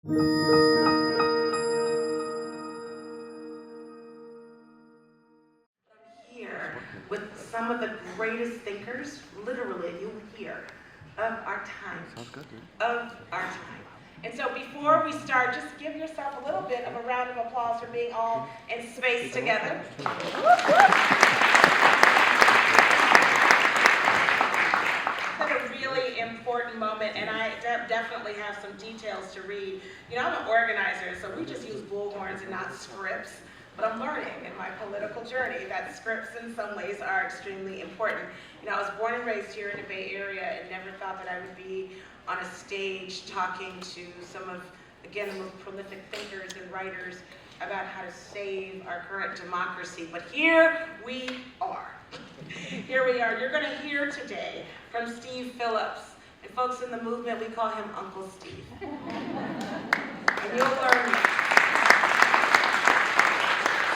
Here with some of the greatest thinkers, literally, you'll hear, of our time. Sounds good, dude. Of our time. And so before we start, just give yourself a little bit of a round of applause for being all in space together. It's a really important moment, and I definitely have some details to read. You know, I'm an organizer, so we just use bullhorns and not scripts. But I'm learning in my political journey that scripts in some ways are extremely important. You know, I was born and raised here in the Bay Area and never thought that I would be on a stage talking to some of, again, the most prolific thinkers and writers about how to save our current democracy. But here we are. Here we are. You're going to hear today from Steve Phillips. And folks in the movement, we call him Uncle Steve. And you'll learn that.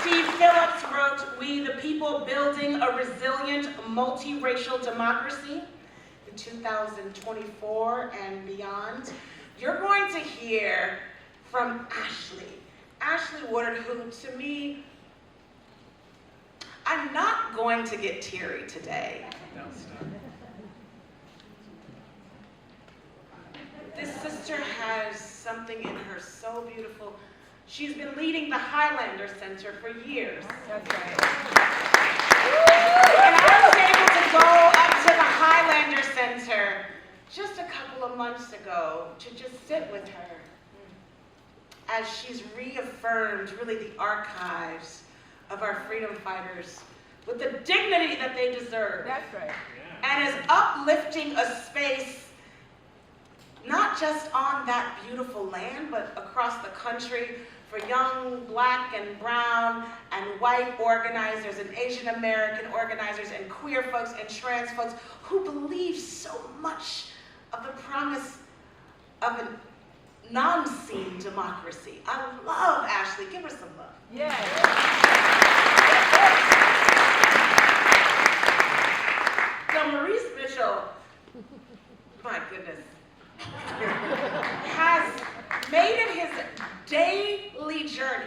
Steve Phillips wrote, "We the People Building a Resilient Multiracial Democracy" in 2024 and beyond. You're going to hear from Ashley Woodard, who to me, I'm not going to get teary today. No, stop. This sister has something in her so beautiful. She's been leading the Highlander Center for years. That's right. And I was able to go up to the Highlander Center just a couple of months ago to just sit with her as she's reaffirmed really the archives of our freedom fighters with the dignity that they deserve. That's right. And is uplifting a space not just on that beautiful land, but across the country for young Black and brown and white organizers and Asian American organizers and queer folks and trans folks who believe so much of the promise of a non-seen democracy. I love Ashley. Give her some love. Yeah. So Maurice Mitchell, my goodness, has made it his daily journey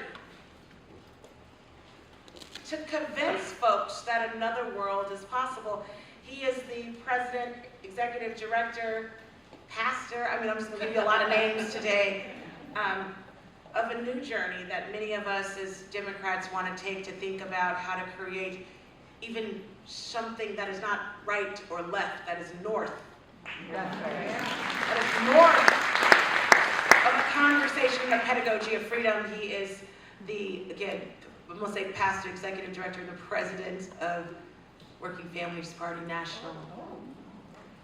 to convince folks that another world is possible. He is the president, executive director, pastor, I'm just going to give you a lot of names today, of a new journey that many of us as Democrats want to take to think about how to create even something that is not right or left, that is north. That's right. That is north of a conversation, a pedagogy of freedom. He is the, again, I'm going to say pastor, executive director, and the president of Working Families Party National.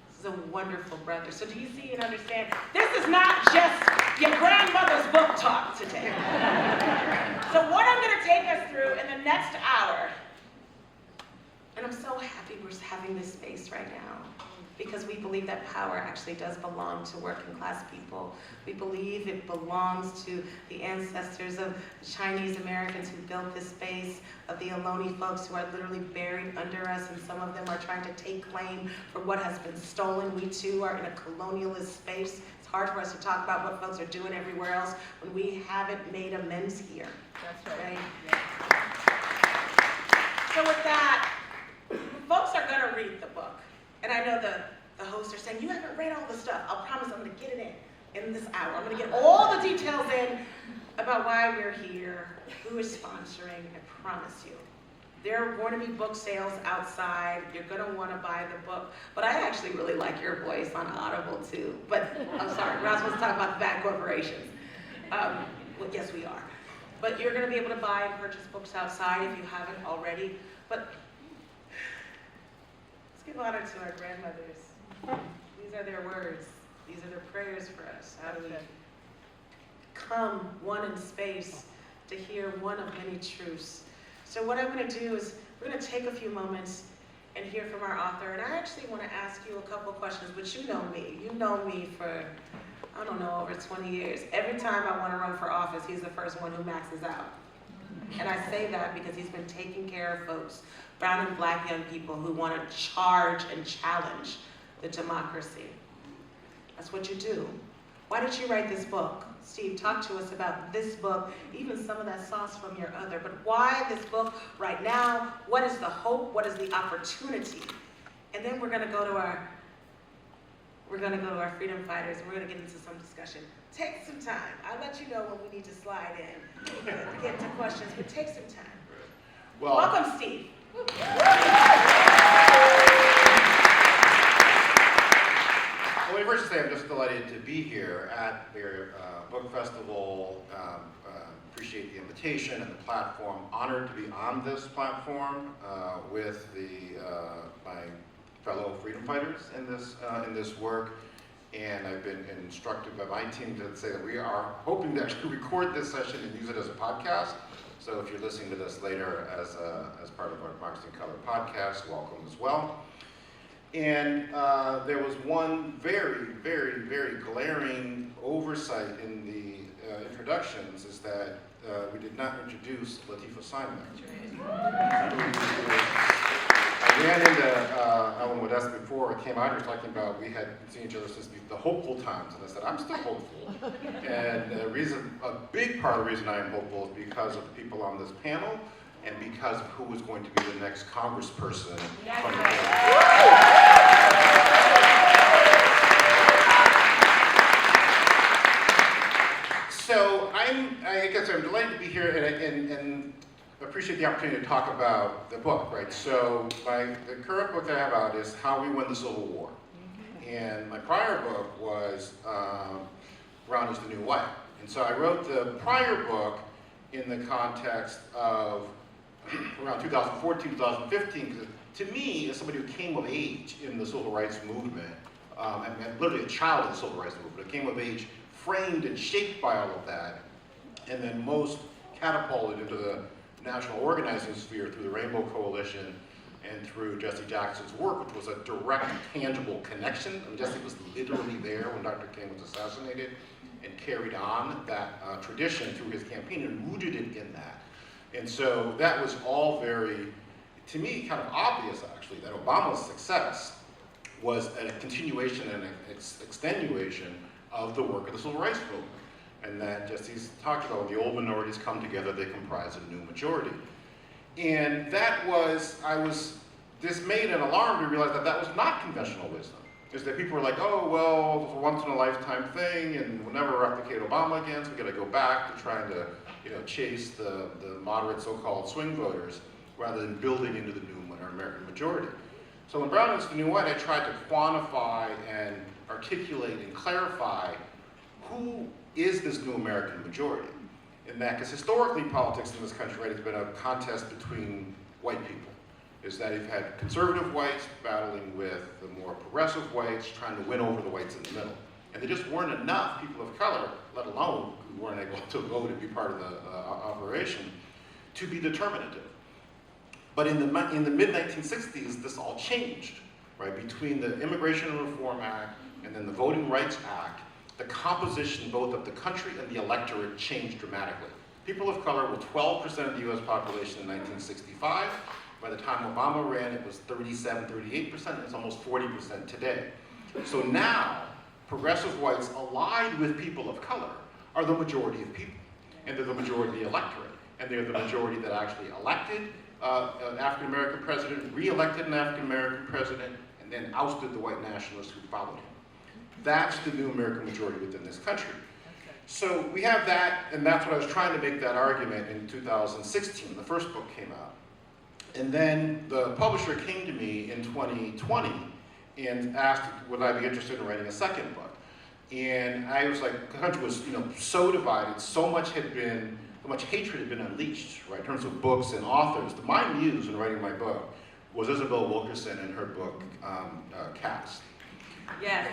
This is a wonderful brother. So do you see and understand? This is not just your grandmother's book talk today. So what I'm going to take us through in the next hour, and I'm so happy we're having this space right now, because we believe that power actually does belong to working class people. We believe it belongs to the ancestors of Chinese Americans who built this space, of the Ohlone folks who are literally buried under us, and some of them are trying to take claim for what has been stolen. We too are in a colonialist space. It's hard for us to talk about what folks are doing everywhere else when we haven't made amends here. That's right. Right? So with that, folks are gonna read the book. And I know the hosts are saying, you haven't read all the stuff. I'll promise I'm going to get it in this hour. I'm going to get all the details in about why we're here, who is sponsoring, I promise you. There are going to be book sales outside. You're going to want to buy the book. But I actually really like your voice on Audible too. But I'm sorry, we're not supposed to talk about the bad corporations. Well, yes, we are. But you're going to be able to buy and purchase books outside if you haven't already. But let's give honor to our grandmothers. These are their words. These are their prayers for us. How do we come one in space to hear one of many truths? So what I'm going to do is we're going to take a few moments and hear from our author. And I actually want to ask you a couple questions, but you know me. You know me for, I don't know, over 20 years. Every time I want to run for office, he's the first one who maxes out. And I say that because he's been taking care of folks, brown and Black young people who want to charge and challenge the democracy. That's what you do. Why did you write this book? Steve, talk to us about this book, even some of that sauce from your other, but why this book right now? What is the hope? What is the opportunity? And then we're gonna go to our freedom fighters, and we're gonna get into some discussion. Take some time. I'll let you know when we need to slide in, get to questions, but take some time. Well, Welcome, Steve. Well, let me first say I'm just delighted to be here at their book festival. Appreciate the invitation and the platform. Honored to be on this platform with my fellow freedom fighters in this work. And I've been instructed by my team to say that we are hoping to actually record this session and use it as a podcast. So if you're listening to this later as part of our Marxist in Color podcast, welcome as well. And there was one very, very, very glaring oversight in the introductions, is that we did not introduce Lateefah Simon. I ran into Ellen Modesta before I came out here talking about we had seen each other since the hopeful times, and I said, I'm still hopeful. And a big part of the reason I am hopeful is because of the people on this panel and because of who is going to be the next congressperson from the So I guess I'm delighted to be here and appreciate the opportunity to talk about the book, right? So the current book that I have out is How We Win the Civil War. And my prior book was Brown is the New White. And so I wrote the prior book in the context of around 2014, 2015, because to me, as somebody who came of age in the civil rights movement, I'm literally a child of the civil rights movement, I came of age framed and shaped by all of that, and then most catapulted into the national organizing sphere through the Rainbow Coalition and through Jesse Jackson's work, which was a direct, tangible connection. I mean, Jesse was literally there when Dr. King was assassinated and carried on that tradition through his campaign and rooted it in that. And so that was all very, to me, kind of obvious, actually, that Obama's success was a continuation and an extenuation of the work of the civil rights movement. And that Jesse's talked about, when the old minorities come together, they comprise a new majority. And that was, I was dismayed and alarmed to realize that that was not conventional wisdom. Is that people were like, oh, well, it's a once in a lifetime thing, and we'll never replicate Obama again, so we gotta go back to trying to chase the moderate so-called swing voters, rather than building into the new American majority. So when Brown is the New White, I tried to quantify and articulate and clarify who is this new American majority. And that, because historically politics in this country, right, has been a contest between white people. Is that you've had conservative whites battling with the more progressive whites, trying to win over the whites in the middle. And there just weren't enough people of color, let alone who weren't able to vote and be part of the operation, to be determinative. But in the mid-1960s, this all changed, right? Between the Immigration and Reform Act and then the Voting Rights Act, the composition both of the country and the electorate changed dramatically. People of color were 12% of the US population in 1965. By the time Obama ran, it was 37, 38%, and it's almost 40% today. So now, progressive whites allied with people of color are the majority of people. And they're the majority of the electorate. And they're the majority that actually elected an African-American president, re-elected an African-American president, and then ousted the white nationalists who followed him. That's the new American majority within this country. So we have that, and that's what I was trying to make that argument in 2016. The first book came out. And then the publisher came to me in 2020 and asked, would I be interested in writing a second book? And I was like, the country was so divided, so much hatred had been unleashed, right, in terms of books and authors. My muse in writing my book was Isabel Wilkerson in her book, Caste. Yes.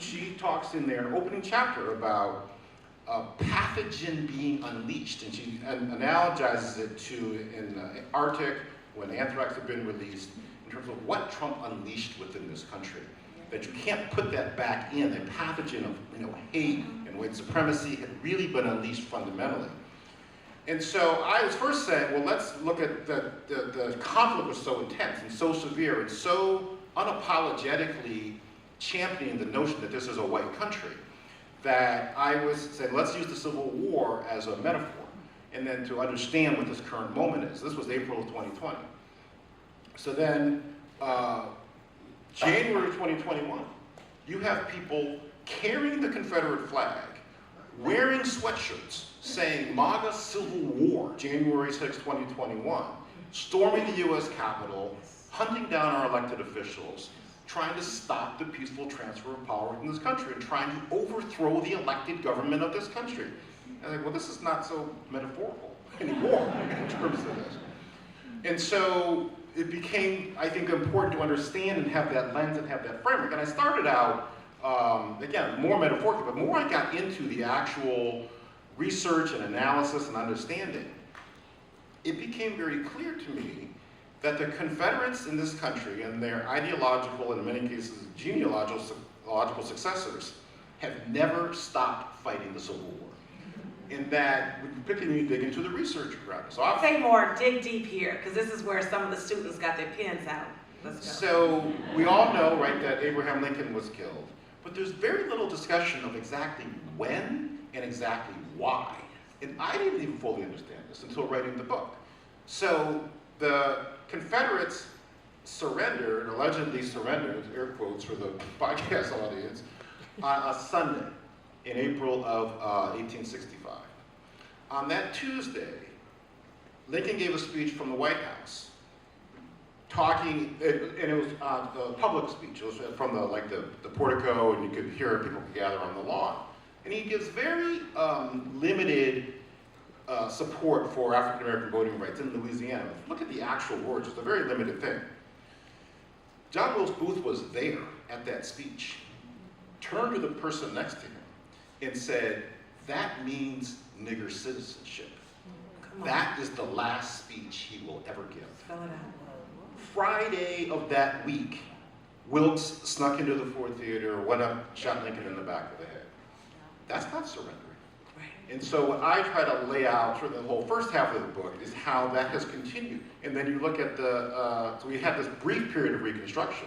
She talks in there, an opening chapter, about a pathogen being unleashed, and she analogizes it to in the Arctic, when anthrax had been released, in terms of what Trump unleashed within this country. That you can't put that back in. A pathogen of hate and white supremacy had really been unleashed fundamentally. And so I was first saying, well, let's look at the conflict was so intense and so severe and so unapologetically championing the notion that this is a white country, that I was saying, let's use the Civil War as a metaphor, and then to understand what this current moment is. This was April of 2020. So then, January 2021, you have people carrying the Confederate flag, wearing sweatshirts saying MAGA Civil War, January 6, 2021, storming the US Capitol, hunting down our elected officials, trying to stop the peaceful transfer of power in this country and trying to overthrow the elected government of this country. And I'm like, well, this is not so metaphorical anymore in terms of this. And so it became, I think, important to understand and have that lens and have that framework. And I started out, again, more metaphorically, but more I got into the actual research and analysis and understanding, it became very clear to me that the Confederates in this country and their ideological, and in many cases genealogical successors, have never stopped fighting the Civil War. In that, we particularly dig into the research around it. So Say more, dig deep here, because this is where some of the students got their pens out. Let's go. So we all know, right, that Abraham Lincoln was killed, but there's very little discussion of exactly when and exactly why. And I didn't even fully understand this until writing the book. So the Confederates surrendered, allegedly surrendered, air quotes for the podcast audience, on a Sunday in April of 1865. On that Tuesday, Lincoln gave a speech from the White House, talking, and it was a public speech. It was from the portico, and you could hear people gather on the lawn. And he gives very limited support for African American voting rights in Louisiana. Look at the actual words, it's a very limited thing. John Wilkes Booth was there at that speech, turned to the person next to him and said, that means nigger citizenship. That is the last speech he will ever give. Spell it out. Friday of that week, Wilkes snuck into the Ford Theater, went up, shot Lincoln in the back of the head. That's not surrendering. And so what I try to lay out for the whole first half of the book is how that has continued. And then you look at so we had this brief period of Reconstruction.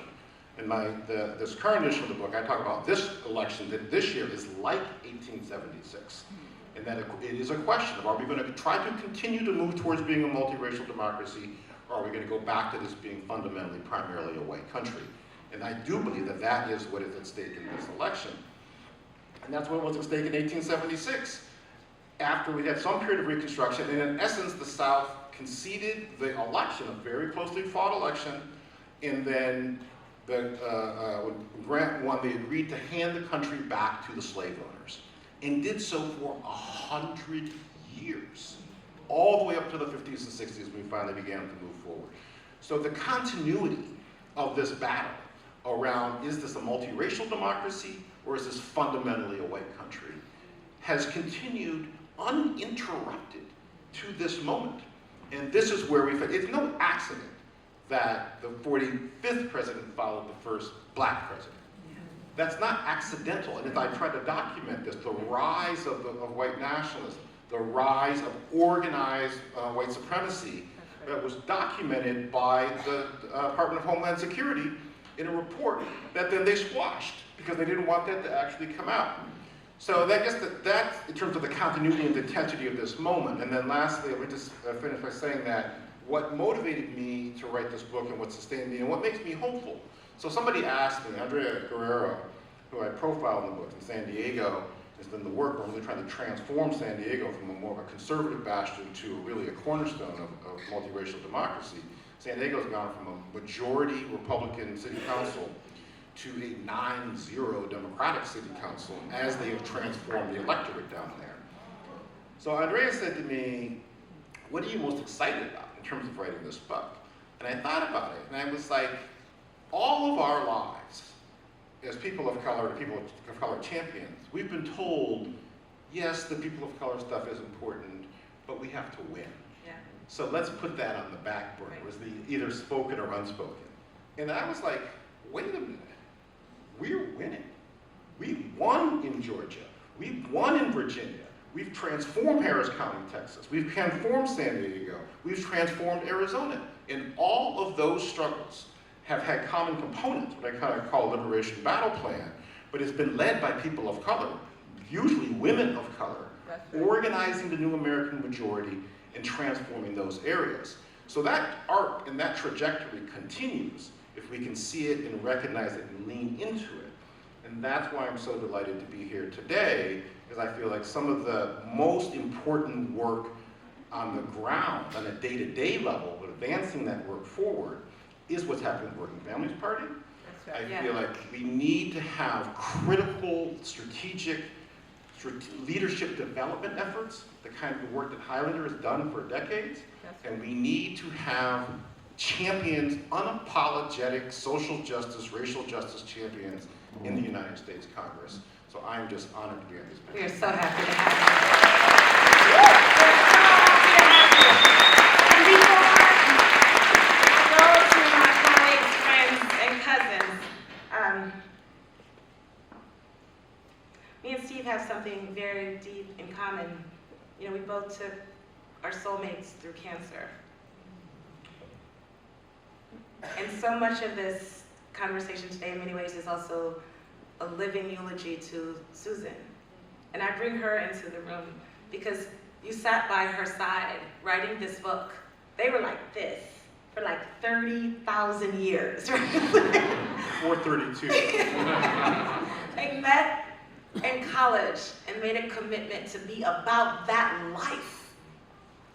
In this current edition of the book, I talk about this election, that this year is like 1876. And that it is a question of, are we going to try to continue to move towards being a multiracial democracy, or are we going to go back to this being fundamentally, primarily a white country? And I do believe that that is what is at stake in this election. And that's what was at stake in 1876. After we had some period of Reconstruction, and in essence, the South conceded the election, a very closely fought election, and then when Grant won, they agreed to hand the country back to the slave owners, and did so for 100 years, all the way up to the 50s and 60s when we finally began to move forward. So the continuity of this battle around, is this a multiracial democracy, or is this fundamentally a white country, has continued uninterrupted to this moment. And this is where it's no accident that the 45th president followed the first black president. That's not accidental. And if I try to document this, the rise of white nationalism, the rise of organized white supremacy that was documented by the Department of Homeland Security in a report that then they squashed because they didn't want that to actually come out. So I guess that's in terms of the continuity and the intensity of this moment. And then lastly, let me just finish by saying that what motivated me to write this book and what sustained me and what makes me hopeful. So somebody asked me, Andrea Guerrero, who I profiled in the book in San Diego, has done the work on really trying to transform San Diego from a more of a conservative bastion to really a cornerstone of multiracial democracy. San Diego's gone from a majority Republican city council to a 9-0 Democratic city council as they have transformed the electorate down there. So Andrea said to me, what are you most excited about in terms of writing this book? And I thought about it, and I was like, all of our lives, as people of color, people of color champions, we've been told, yes, the people of color stuff is important, but we have to win. Yeah. So let's put that on the back burner, as the either spoken or unspoken. And I was like, wait a minute, we're winning. We've won in Georgia. We've won in Virginia. We've transformed Harris County, Texas. We've transformed San Diego. We've transformed Arizona. And all of those struggles have had common components, what I kind of call a liberation battle plan, but it's been led by people of color, usually women of color, That's right. organizing the new American majority and transforming those areas. So that arc and that trajectory continues if we can see it and recognize it and lean into it. And that's why I'm so delighted to be here today, because I feel like some of the most important work on the ground, on a day-to-day level, but advancing that work forward, is what's happening with Working Families Party. That's right. I feel like we need to have critical, strategic leadership development efforts, the kind of work that Highlander has done for decades, That's right. and we need to have champions, unapologetic social justice, racial justice champions in the United States Congress. So I'm just honored to be on this panel. We are so happy to have you. We're so happy to have you. And before I go to my colleagues, friends, and cousins, me and Steve have something very deep in common. You know, we both took our soulmates through cancer. And so much of this conversation today in many ways is also a living eulogy to Susan. And I bring her into the room because you sat by her side writing this book. They were like this for like 30,000 years, right? 432. They met in college and made a commitment to be about that life.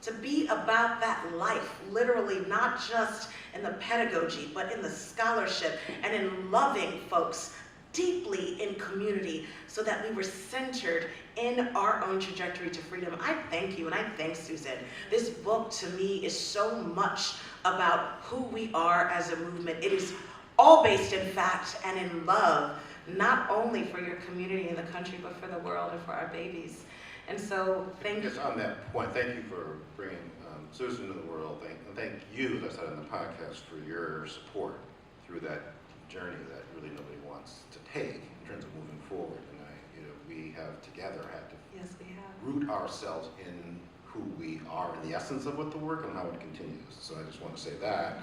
To be about that life, literally, not just in the pedagogy, but in the scholarship and in loving folks deeply in community so that we were centered in our own trajectory to freedom. I thank you and I thank Susan. This book to me is so much about who we are as a movement. It is all based in fact and in love, not only for your community and the country, but for the world and for our babies. And so, thank you. Just on that point, thank you for bringing Susan into the world. Thank you, as I said in the podcast, for your support through that journey that really nobody wants to take in terms of moving forward. And we have together had to Yes, we have. root ourselves in who we are in the essence of what the work and how it continues. So I just want to say that.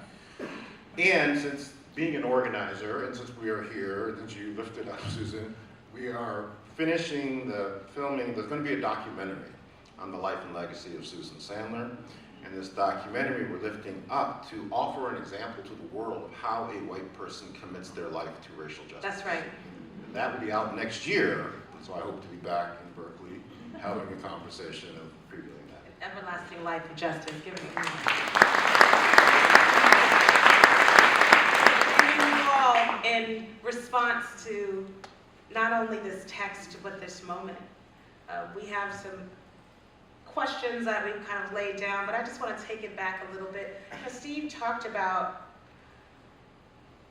And since being an organizer, and since we are here, and since you lifted up Susan, we are finishing the filming. There's going to be a documentary on the life and legacy of Susan Sandler. And this documentary we're lifting up to offer an example to the world of how a white person commits their life to racial justice. That's right. And that will be out next year. So I hope to be back in Berkeley having a conversation of previewing that. Everlasting life and justice. Give it a you all, in response to not only this text, but this moment, we have some questions that we've kind of laid down, but I just want to take it back a little bit. Steve talked about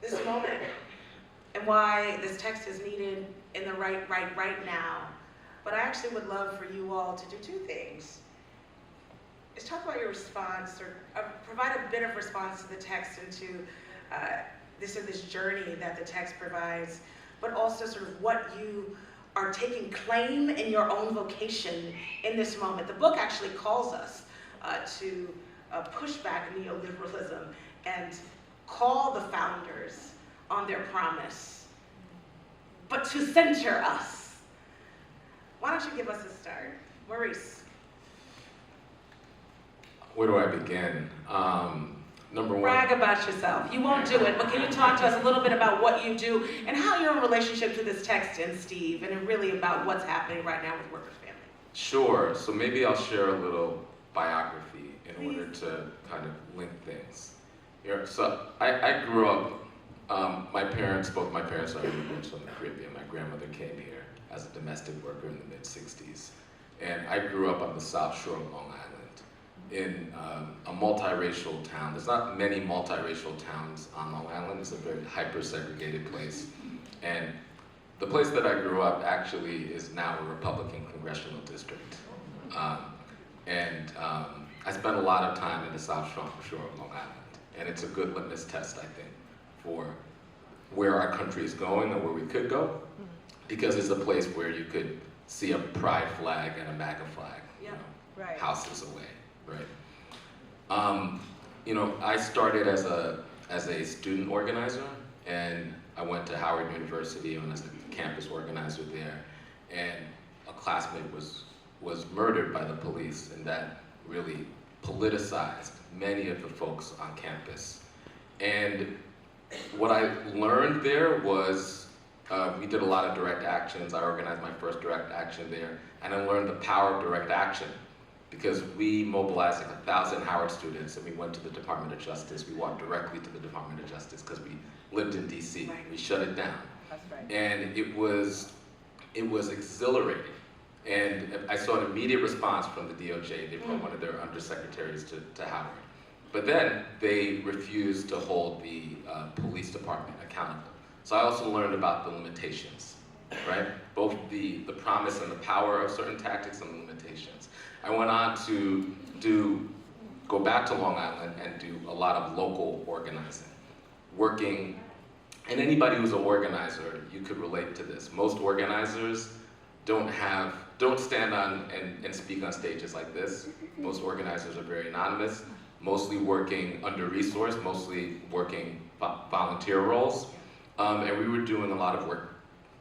this moment and why this text is needed in the right now. But I actually would love for you all to do two things. Is talk about your response, or provide a bit of response to the text and to this journey that the text provides, but also sort of what you are taking claim in your own vocation in this moment. The book actually calls us to push back neoliberalism and call the founders on their promise, but to center us. Why don't you give us a start? Maurice. Where do I begin? Number one. Brag about yourself. You won't do it, but can you talk to us a little bit about what you do and how your relationship to this text and Steve, and really about what's happening right now with Workers' Family? Sure. So maybe I'll share a little biography in order to kind of link things. Here, so I grew up, both my parents are immigrants from the Caribbean. My grandmother came here as a domestic worker in the mid-60s. And I grew up on the South Shore of Long Island in a multiracial town. There's not many multiracial towns on Long Island. It's a very hyper-segregated place. And the place that I grew up actually is now a Republican congressional district. I spent a lot of time in the South Shore of Long Island. And it's a good litmus test, I think, for where our country is going and where we could go. Because it's a place where you could see a pride flag and a MAGA flag, Right. houses away, right? I started as a student organizer, and I went to Howard University and was a campus organizer there. And a classmate was murdered by the police, and that really politicized many of the folks on campus. And what I learned there was, we did a lot of direct actions. I organized my first direct action there, and I learned the power of direct action, because we mobilized like 1,000 Howard students, and we went to the Department of Justice. We walked directly to the Department of Justice because we lived in DC. Right. We shut it down. That's right. And it was exhilarating. And I saw an immediate response from the DOJ. They brought one of their undersecretaries to Howard. But then they refused to hold the police department accountable. So I also learned about the limitations, right? Both the promise and the power of certain tactics and the limitations. I went on to go back to Long Island and do a lot of local organizing, working, and anybody who's an organizer, you could relate to this. Most organizers don't stand on and speak on stages like this. Most organizers are very anonymous, mostly working under-resourced, mostly working volunteer roles. And we were doing a lot of work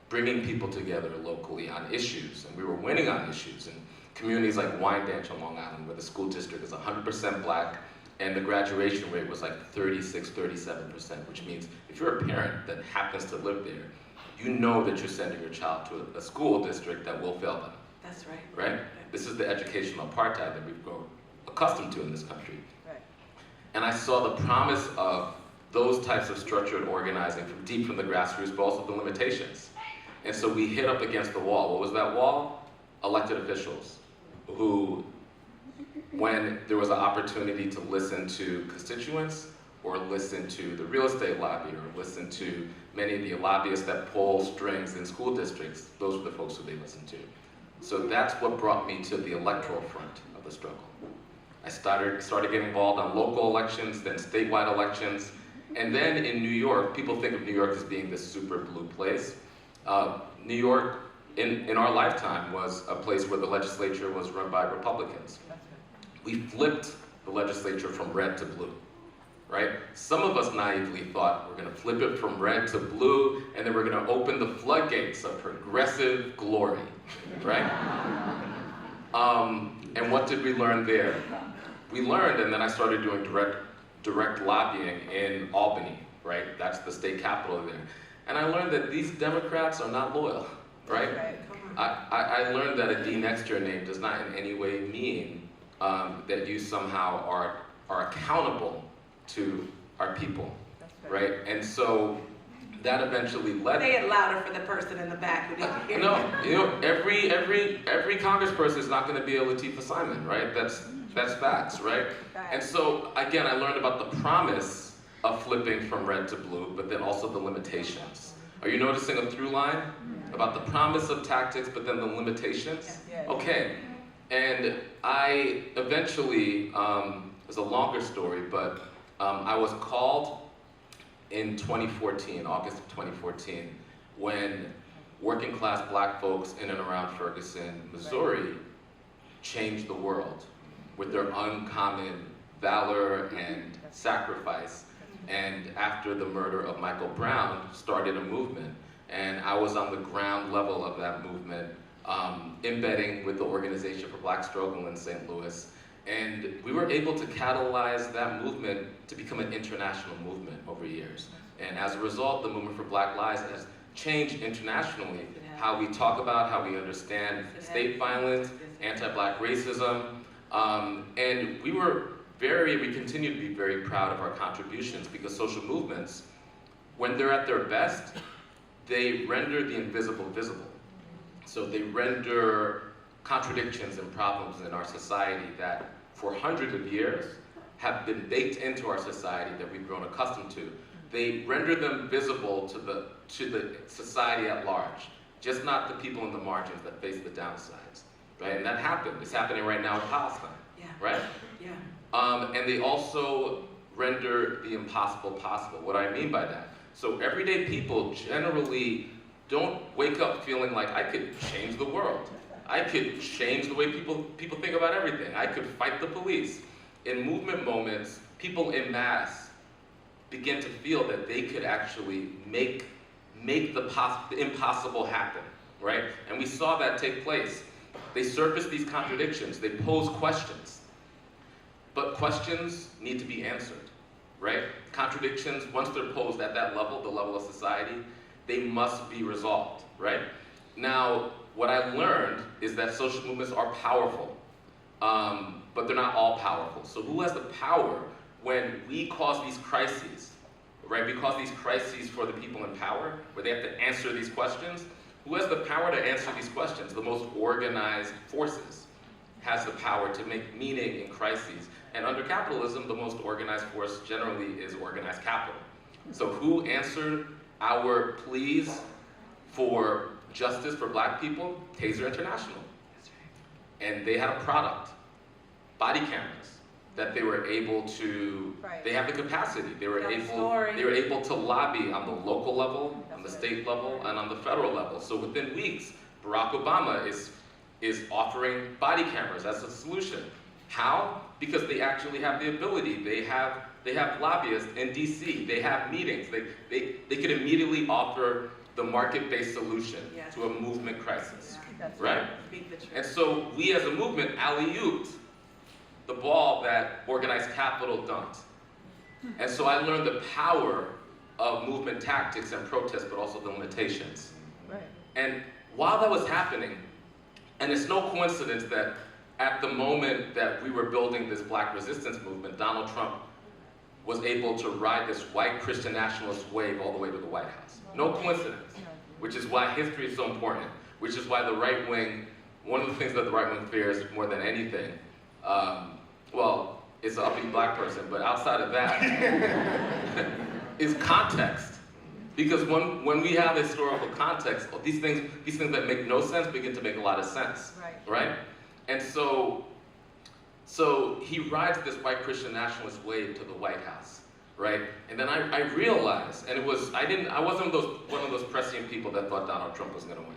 bringing people together locally on issues, and we were winning on issues. And communities like Wyandanch on Long Island, where the school district is 100% black, and the graduation rate was like 36, 37%, which means if you're a parent that happens to live there, you know that you're sending your child to a school district that will fail them, That's right. right? This is the educational apartheid that we've grown accustomed to in this country. Right. And I saw the promise of those types of structured organizing from deep from the grassroots, but also the limitations. And so we hit up against the wall. What was that wall? Elected officials who, when there was an opportunity to listen to constituents, or listen to the real estate lobby, or listen to many of the lobbyists that pull strings in school districts, those were the folks who they listened to. So that's what brought me to the electoral front of the struggle. I started getting involved on local elections, then statewide elections, and then in New York, people think of New York as being this super blue place. New York, in our lifetime, was a place where the legislature was run by Republicans. We flipped the legislature from red to blue, right? Some of us naively thought we're gonna flip it from red to blue, and then we're gonna open the floodgates of progressive glory, right? And what did we learn there? We learned, and then I started doing direct lobbying in Albany, right? That's the state capital there. And I learned that these Democrats are not loyal, right? Come on. I learned that a D next to your name does not in any way mean that you somehow are accountable to our people, right? And so that eventually led. Say it louder for the person in the back who didn't hear No, you. you know, every congressperson is not going to be a Lateefah Simon, right? That's facts, right? And so again, I learned about the promise of flipping from red to blue, but then also the limitations. Are you noticing a through line about the promise of tactics, but then the limitations? Yes. Okay, and I eventually, it's a longer story, but I was called in 2014, August of 2014, when working class black folks in and around Ferguson, Missouri, changed the world with their uncommon valor and sacrifice. And after the murder of Michael Brown, started a movement. And I was on the ground level of that movement, embedding with the Organization for Black Struggle in St. Louis. And we were able to catalyze that movement to become an international movement over years. And as a result, the movement for Black Lives has changed internationally how we talk about, how we understand state violence, anti-black racism. And we continue to be very proud of our contributions, because social movements, when they're at their best, they render the invisible visible. So they render contradictions and problems in our society that for hundreds of years have been baked into our society that we've grown accustomed to. They render them visible to the society at large, just not the people in the margins that face the downsides, right? And that happened. It's happening right now in Palestine, right? Yeah. And they also render the impossible possible. What do I mean by that? So everyday people generally don't wake up feeling like I could change the world. I could change the way people think about everything. I could fight the police. In movement moments, people en masse begin to feel that they could actually make the impossible happen, right? And we saw that take place. they surface these contradictions, they pose questions. But questions need to be answered, right? Contradictions, once they're posed at that level, the level of society, they must be resolved, right? Now, what I learned is that social movements are powerful, but they're not all powerful. So who has the power when we cause these crises, right? We cause these crises for the people in power, where they have to answer these questions. Who has the power to answer these questions? The most organized forces has the power to make meaning in crises. And under capitalism, the most organized force generally is organized capital. So who answered our pleas for justice for black people? Taser International. And they had a product, body cameras, that they were able to, they have the capacity. They were able to lobby on the local level, on the state level, and on the federal level. So within weeks, Barack Obama is offering body cameras as a solution. How? Because they actually have the ability. They have lobbyists in DC. They have meetings. They could immediately offer the market-based solution to a movement crisis, right? And so we as a movement alley-ooped the ball that organized capital dumped. And so I learned the power of movement tactics and protests, but also the limitations. Right. And while that was happening, and it's no coincidence that at the moment that we were building this black resistance movement, Donald Trump was able to ride this white Christian nationalist wave all the way to the White House. No coincidence, which is why history is so important, which is why the right wing, one of the things that the right wing fears more than anything, well, it's an uppity black person, but outside of that, is context. Because when we have historical context, these things that make no sense begin to make a lot of sense, right? And so he rides this white Christian nationalist wave to the White House, right? And then I realized, and I wasn't one of those prescient people that thought Donald Trump was gonna win.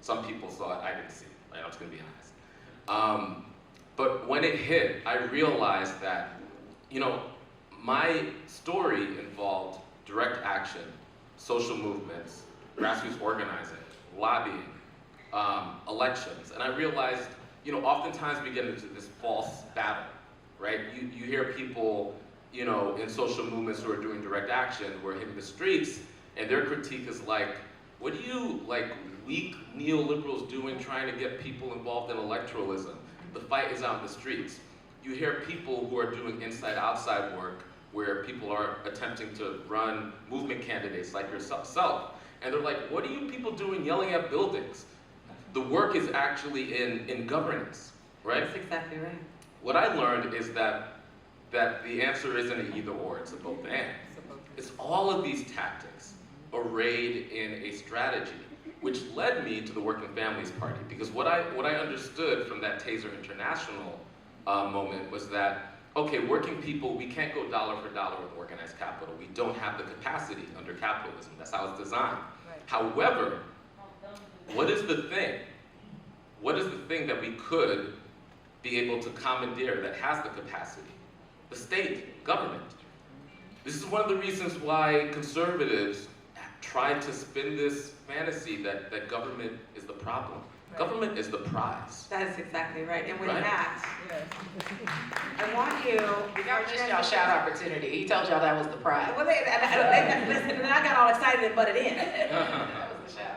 Some people saw it, I didn't see it, right? I'm just gonna be honest. But when it hit, I realized that, my story involved direct action, social movements, grassroots organizing, lobbying, elections. And I realized, oftentimes we get into this false battle, right? You hear people, in social movements who are doing direct action, who are hitting the streets, and their critique is like, what do you, weak neoliberals doing trying to get people involved in electoralism? The fight is out in the streets. You hear people who are doing inside-outside work where people are attempting to run movement candidates like yourself. And they're like, what are you people doing yelling at buildings? The work is actually in governance, right? That's exactly right. What I learned is that the answer isn't an either or, it's a both and. It's all of these tactics arrayed in a strategy, which led me to the Working Families Party. Because what I understood from that Taser International moment was that, okay, working people, we can't go dollar for dollar with organized capital. We don't have the capacity under capitalism. That's how it's designed. Right. However, what is the thing? What is the thing that we could be able to commandeer that has the capacity? The state, government. This is one of the reasons why conservatives try to spin this fantasy that government is the problem. Right. Government is the prize. That is exactly right. And with right? that, I want you. We got this y'all shout opportunity. He told y'all that was the prize. Well, listen, and I got all excited and butted in.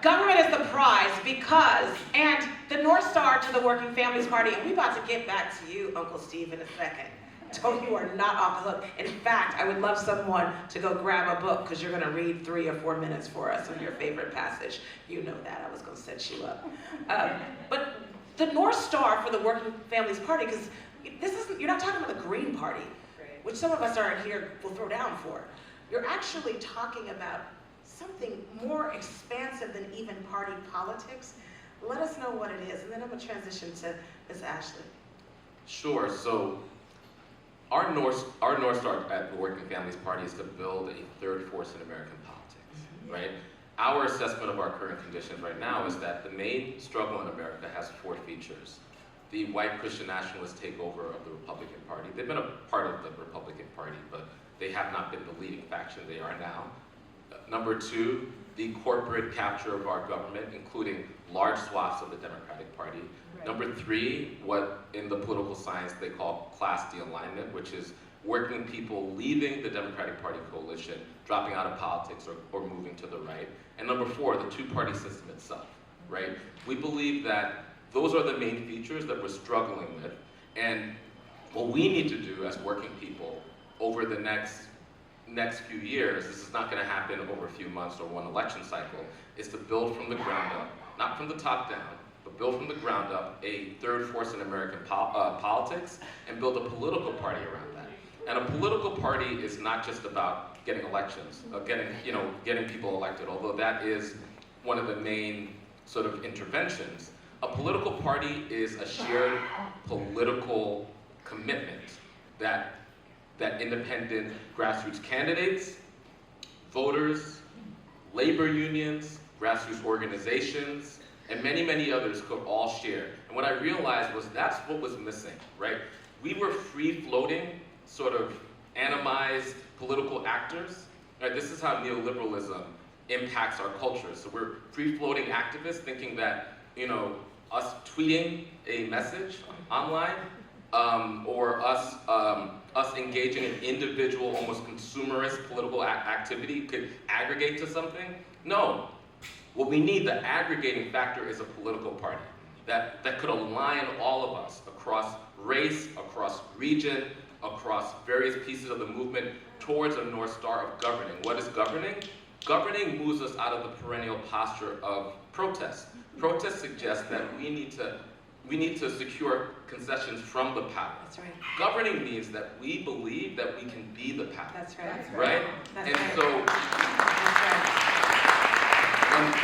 Government is the prize because, and the North Star to the Working Families Party, and we're about to get back to you, Uncle Steve, in a second. So you are not off the hook. In fact, I would love someone to go grab a book because you're going to read 3 or 4 minutes for us on your favorite passage. You know that. I was going to set you up. But the North Star for the Working Families Party, because you're not talking about the Green Party, which some of us aren't here will throw down for. You're actually talking about something more expansive than even party politics. Let us know what it is, and then I'm going to transition to Ms. Ashley. Sure. So our North Star at the Working Families Party is to build a third force in American politics, right? Our assessment of our current conditions right now is that the main struggle in America has 4 features. The white Christian nationalist takeover of the Republican Party. They've been a part of the Republican Party, but they have not been the leading faction they are now. Number two, the corporate capture of our government, including large swaths of the Democratic Party. Right. Number three, what in the political science they call class de-alignment, which is working people leaving the Democratic Party coalition, dropping out of politics or moving to the right. And number four, the two-party system itself, right? We believe that those are the main features that we're struggling with. And what we need to do as working people over the next few years, this is not going to happen over a few months or one election cycle, is to build from the ground up, not from the top down, but build from the ground up a third force in American politics and build a political party around that. And a political party is not just about getting elections, getting people elected, although that is one of the main sort of interventions. A political party is a shared political commitment that independent grassroots candidates, voters, labor unions, grassroots organizations, and many, many others could all share. And what I realized was that's what was missing, right? We were free-floating, sort of animized political actors. Right? This is how neoliberalism impacts our culture. So we're free-floating activists thinking that, us tweeting a message online, or us engaging in individual, almost consumerist political activity could aggregate to something. No. What we need, the aggregating factor, is a political party that could align all of us across race, across region, across various pieces of the movement towards a North Star of governing. What is governing? Governing moves us out of the perennial posture of protest. Protest suggests that we need to secure concessions from the power. That's right. Governing means that we believe that we can be the power. That's right. Right? That's And right. so, That's right.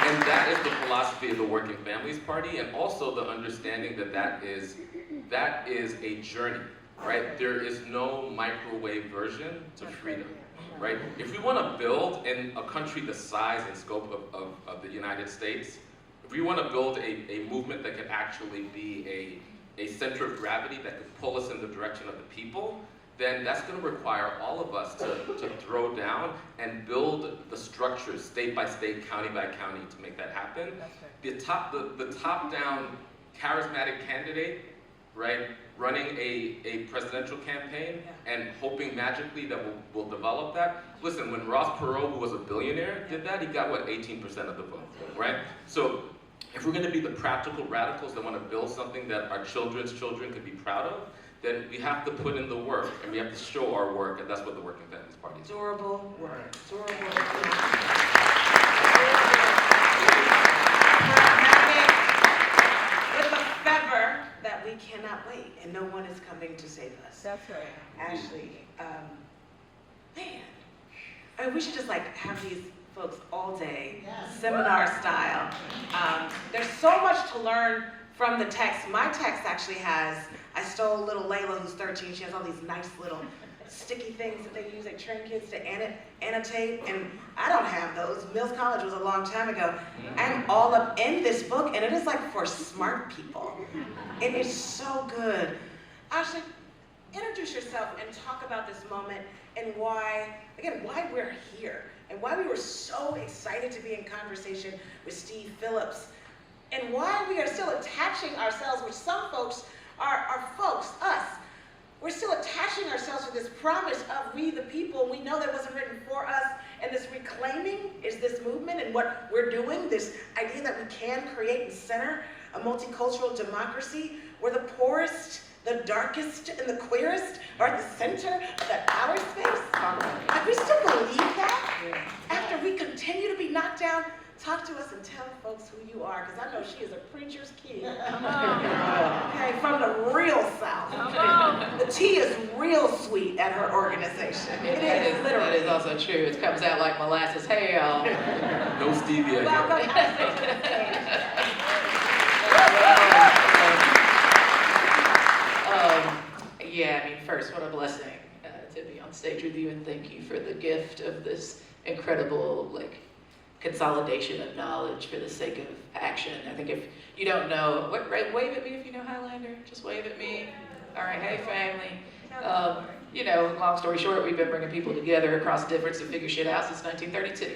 and that is the philosophy of the Working Families Party, and also the understanding that is a journey, right? There is no microwave version to freedom, right? If we want to build in a country the size and scope of the United States, if we want to build a movement that could actually be a center of gravity that could pull us in the direction of the people, then that's going to require all of us to throw down and build the structures, state by state, county by county, to make that happen. The top-down charismatic candidate, right, running a presidential campaign and hoping magically that we'll develop that. Listen, when Ross Perot, who was a billionaire, did that, he got, 18% of the vote, right? So if we're going to be the practical radicals that want to build something that our children's children could be proud of, then we have to put in the work, and we have to show our work, and that's what the Working Families Party is. Durable work. Durable work. With a fever that we cannot wait, and no one is coming to save us. That's right. Ashley, man, I mean, we should just have these folks all day, seminar style. There's so much to learn from the text. My text actually has, I stole little Layla, who's 13, she has all these nice little sticky things that they use, they train kids to annotate, and I don't have those. Mills College was a long time ago. I'm all up in this book, and it is for smart people. It is so good. Ashley, introduce yourself and talk about this moment and why we're here, and why we were so excited to be in conversation with Steve Phillips, and why we are still attaching ourselves, which some folks are folks, us. We're still attaching ourselves to this promise of we the people. We know that wasn't written for us, and this reclaiming is this movement and what we're doing, this idea that we can create and center a multicultural democracy where the poorest, the darkest, and the queerest are at the center of that power space. Like, we still believe that? After we continue to be knocked down, talk to us and tell folks who you are, because I know she is a preacher's kid. Come on. Okay, from the real South. Come on. The tea is real sweet at her organization. It is, That literally. is also true. It comes out like molasses. Hey, y'all. No stevia here. Welcome, Ashley, to the stage. Yeah, I mean, first, what a blessing to be on stage with you, and thank you for the gift of this incredible, consolidation of knowledge for the sake of action. I think if you don't know, wave at me if you know Highlander. Just wave at me. All right, hey family. You know, long story short, we've been bringing people together across difference to figure shit out since 1932.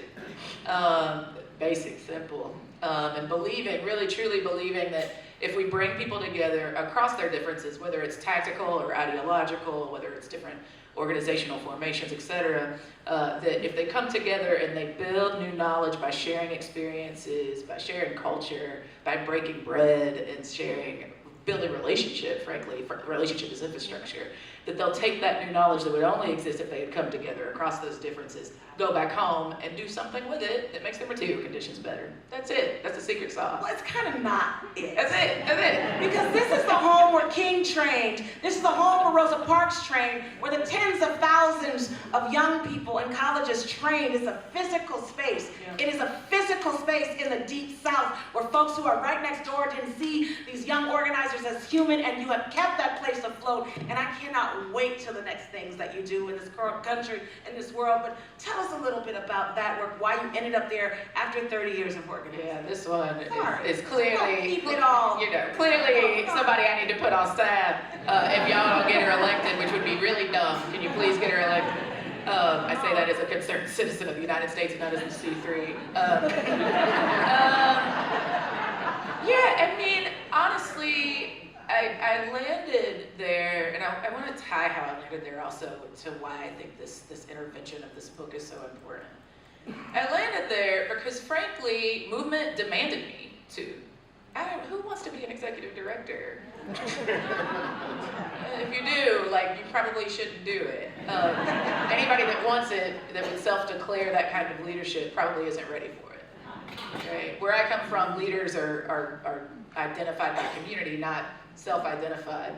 Basic, simple. And believing, really truly believing that if we bring people together across their differences, whether it's tactical or ideological, whether it's different organizational formations, etc., that if they come together and they build new knowledge by sharing experiences, by sharing culture, by breaking bread and sharing, building relationship, frankly, relationship is infrastructure, that they'll take that new knowledge that would only exist if they had come together across those differences, go back home and do something with it that makes their material conditions better. That's it. That's the secret sauce. Well, it's kind of not it. That's it. That's it. Because this is the home where King trained. This is the home where Rosa Parks trained, where the tens of thousands of young people in colleges trained. It's a physical space. Yeah. It is a physical space in the Deep South where folks who are right next door didn't see these young organizers as human, and you have kept that place afloat. And I cannot wait till the next things that you do in this country, in this world. But tell us a little bit about that work, why you ended up there after 30 years of organizing. Yeah, this one Sorry. is clearly, Keep it all. you know, clearly somebody I need to put on staff if y'all don't get her elected, which would be really dumb. Can you please get her elected? I say that as a concerned citizen of the United States, not as a C3. Yeah, I mean, honestly, I landed there, and I want to tie how I landed there also to why I think this intervention of this book is so important. I landed there because, frankly, movement demanded me to. Who wants to be an executive director? If you do, like, you probably shouldn't do it. Anybody that wants it, that would self-declare that kind of leadership, probably isn't ready for it. Right? Where I come from, leaders are identified by community, not self-identified.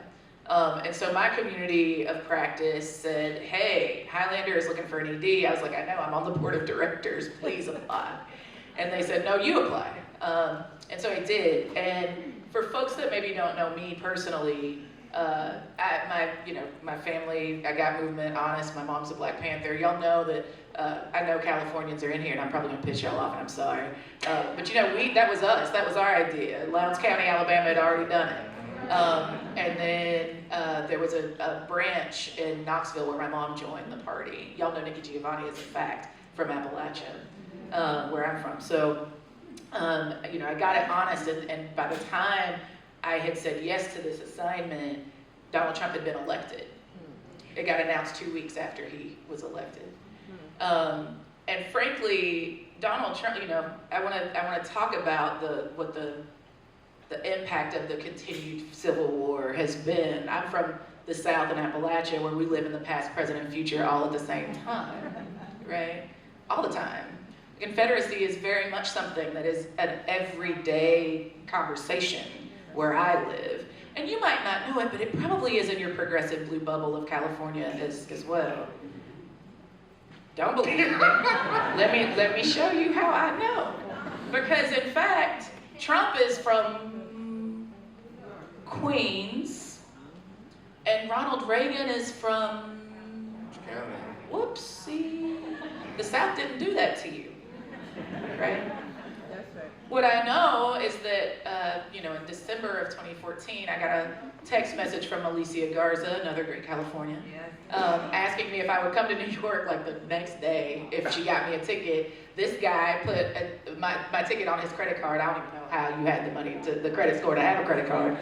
And so my community of practice said, hey, Highlander is looking for an ED. I was like, I know, I'm on the board of directors, please apply. And they said, no, you apply. And so I did. And for folks that maybe don't know me personally, my family, I got movement, honest, my mom's a Black Panther. Y'all know that I know Californians are in here, and I'm probably gonna piss y'all off, and I'm sorry. But you know, that was us, that was our idea. Lowndes County, Alabama had already done it. And then there was a branch in Knoxville where my mom joined the party. Y'all know Nikki Giovanni is, in fact, from Appalachia, where I'm from. So, you know, I got it honest, and by the time I had said yes to this assignment, Donald Trump had been elected. It got announced 2 weeks after he was elected. And frankly, Donald Trump, you know, I want to talk about what the impact of the continued Civil War has been. I'm from the South in Appalachia, where we live in the past, present, and future all at the same time, right? All the time. Confederacy is very much something that is an everyday conversation where I live. And you might not know it, but it probably is in your progressive blue bubble of California as well. Don't believe me? Let me show you how I know. Because in fact, Trump is from Queens, and Ronald Reagan is from, whoopsie. The South didn't do that to you, right? What I know is that, you know, in December of 2014, I got a text message from Alicia Garza, another great Californian, asking me if I would come to New York like the next day if she got me a ticket. This guy put my ticket on his credit card. I don't even know how you had the money, the credit score to have a credit card.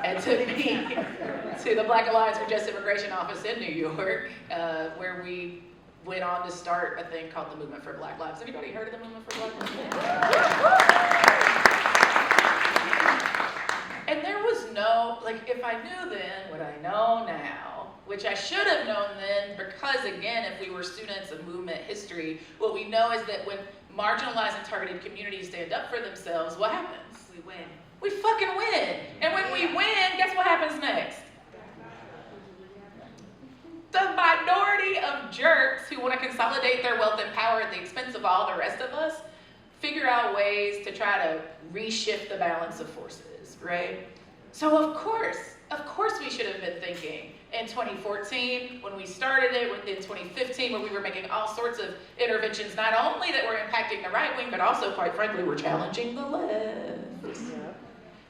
And took me to the Black Alliance for Just Immigration office in New York, where we went on to start a thing called the Movement for Black Lives. Anybody heard of the Movement for Black Lives? And there was no, like, if I knew then what I know now, which I should have known then, because again, if we were students of movement history, what we know is that when marginalized and targeted communities stand up for themselves, what happens? We win. We fucking win. And when we win, guess what happens next? The minority of jerks who want to consolidate their wealth and power at the expense of all the rest of us figure out ways to try to reshift the balance of forces, right? So of course we should have been thinking in 2014 when we started it, in 2015 when we were making all sorts of interventions, not only that were impacting the right wing, but also, quite frankly, were challenging the left.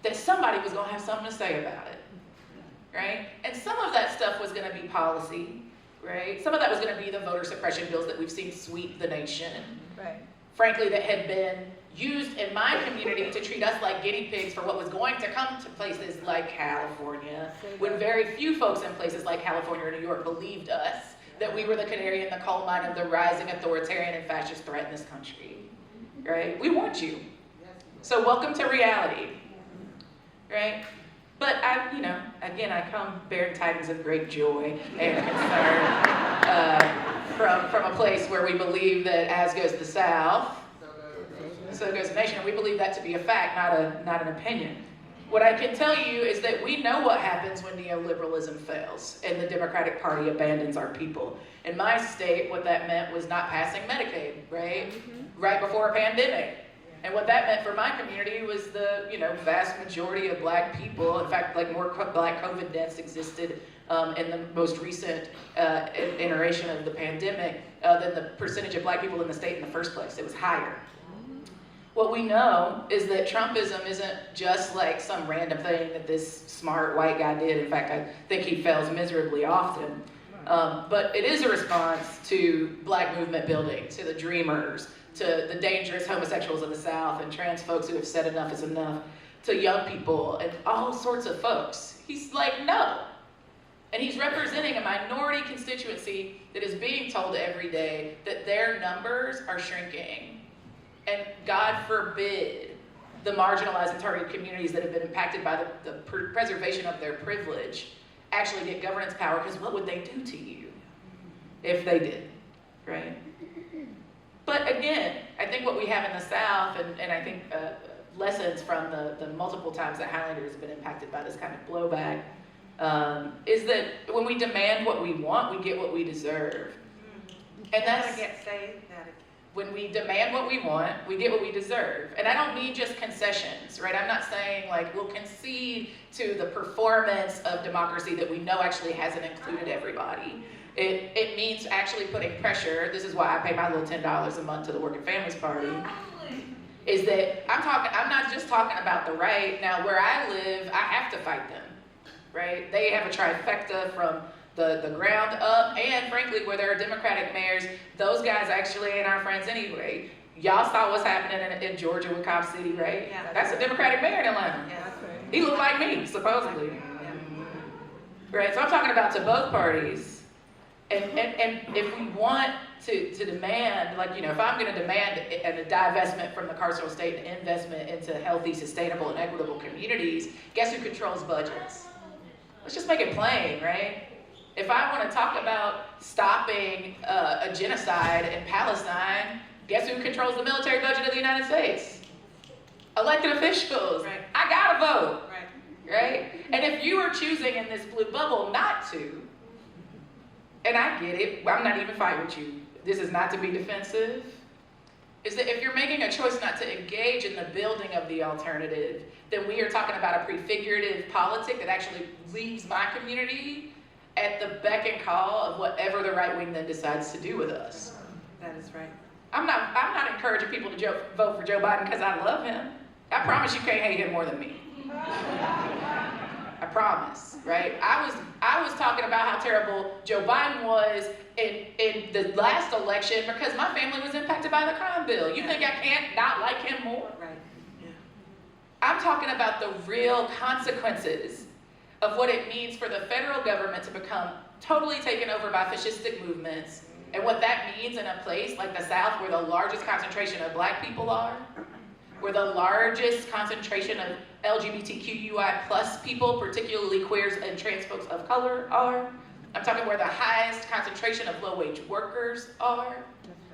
That somebody was going to have something to say about it. right? And some of that stuff was gonna be policy, right? Some of that was gonna be the voter suppression bills that we've seen sweep the nation. Right. Frankly, that had been used in my community to treat us like guinea pigs for what was going to come to places like California, when very few folks in places like California or New York believed us that we were the canary in the coal mine of the rising authoritarian and fascist threat in this country, right? We want you. So welcome to reality, right? But again, I come bearing tidings of great joy and concern from a place where we believe that as goes the South, so goes the nation. And we believe that to be a fact, not an opinion. What I can tell you is that we know what happens when neoliberalism fails and the Democratic Party abandons our people. In my state, what that meant was not passing Medicaid, right? Right before a pandemic. And what that meant for my community was the vast majority of Black people, in fact, like more Black COVID deaths existed in the most recent iteration of the pandemic than the percentage of Black people in the state in the first place. It was higher. What we know is that Trumpism isn't just like some random thing that this smart white guy did. In fact, I think he fails miserably often. But it is a response to Black movement building, to the dreamers, to the dangerous homosexuals of the South and trans folks who have said enough is enough, to young people and all sorts of folks. He's like, no. And he's representing a minority constituency that is being told every day that their numbers are shrinking. And God forbid the marginalized and targeted communities that have been impacted by the preservation of their privilege actually get governance power, because what would they do to you if they did, right? But again, I think what we have in the South, and I think lessons from the multiple times that Highlander has been impacted by this kind of blowback, is that when we demand what we want, we get what we deserve. And that's when we demand what we want, we get what we deserve. And I don't mean just concessions, right? I'm not saying like we'll concede to the performance of democracy that we know actually hasn't included everybody. It means actually putting pressure. This is why I pay my little $10 a month to the Working Families Party. Is that I'm not just talking about the right. Now where I live, I have to fight them, right? They have a trifecta from the ground up, and frankly, where there are Democratic mayors, those guys actually ain't our friends anyway. Y'all saw what's happening in Georgia with Cobb City, right? Yeah. That's a Democratic mayor in Atlanta. Yeah. He looked like me, supposedly. Right, so I'm talking about to both parties. And if we want to demand, like, if I'm gonna demand a divestment from the carceral state and investment into healthy, sustainable, and equitable communities, guess who controls budgets? Let's just make it plain, right? If I want to talk about stopping a genocide in Palestine, guess who controls the military budget of the United States? Elected officials. Right. I gotta vote. Right. And if you are choosing in this blue bubble not to, and I get it, I'm not even fighting with you. This is not to be defensive. Is that if you're making a choice not to engage in the building of the alternative, then we are talking about a prefigurative politic that actually leaves my community at the beck and call of whatever the right wing then decides to do with us. That is right. I'm not encouraging people to vote for Joe Biden because I love him. I promise you can't hate him more than me. I promise, right? I was talking about how terrible Joe Biden was in the last election because my family was impacted by the crime bill. You think I can't not like him more? Right. Yeah. I'm talking about the real consequences of what it means for the federal government to become totally taken over by fascistic movements, and what that means in a place like the South, where the largest concentration of Black people are, where the largest concentration of LGBTQUIA plus people, particularly queers and trans folks of color, are. I'm talking where the highest concentration of low-wage workers are.